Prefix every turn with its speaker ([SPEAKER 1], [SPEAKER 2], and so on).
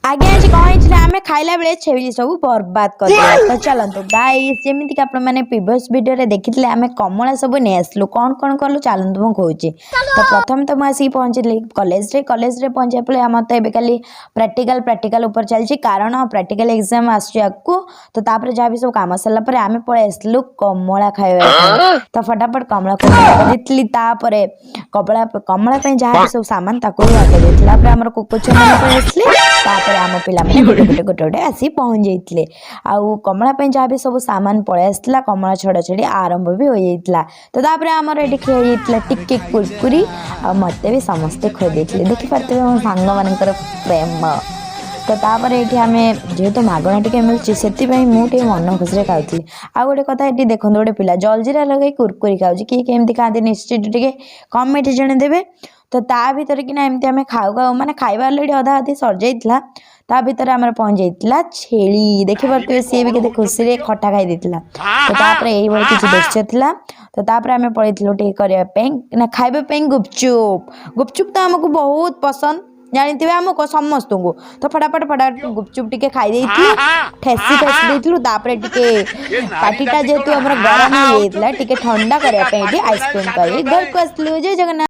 [SPEAKER 1] आगे आज कौन आम खाइला बेले छेली सब बर्बाद कर तो चलतु गाइस जमीती कि आपण मैंने प्रीवियस वीडियो देखी आम कमला सब नहीं आसलु कौन कौन कलु चलतु मुझे कहूँ तो प्रथम तो मुझे पहुँचली कॉलेज रे पहुँचा पे आम तो ये खाली प्रैक्टिकल ऊपर चलती कारण प्रैक्टिकल एग्जाम आसको तो तापर जहाँ भी सब कम सरला आम पलि आसलु कमला खाइबा तो फटाफट कमला को तापर कमला जहाँ भी सब सामान हटे आम कुकुच मैंने पलि आसले आम पे गोटे गोटे आसी पहुँच जाते आउ कमला जहाँ भी सब सामान पलि आसला कमला छड़ा छड़ी आरंभ भी हो जाता तो तापर आमर ये खाई टिके कुरकुरी आ मत भी समस्ते खोई देखिपे मो सांग मान प्रेम तो तापर ये आम जेहेतु मगणा टे मिलूँ से मुझे मन खुशी खाऊली आ गोटे कथा ये देखो गोटे पिला जलजीरा लगे कुरकुरी खाऊँ किए केमती खाती निश्चित टे कमेंट जणदेवे तो ता भर कि एमती आम खाऊ खाऊ माने खाइबा अलरेडी अधा अधी सर जाइला ता भर आम पहुँच जाइला छेली देखिपे सी भी केते खुशी खटा खाई देता तो तापर यही किसी दृश्य था तो तापर आम पलैलु टे करने ना खाइबा गुपचुप तो आमको बहुत पसंद जानी आमको समस्त को तो फटाफट गुपचुप टे खाई ठेसी देलु पार्टीटा जेहेतु गरम हो जाता ठंडा करने आइसक्रीम कर घर को आसलु जय जगन्नाथ।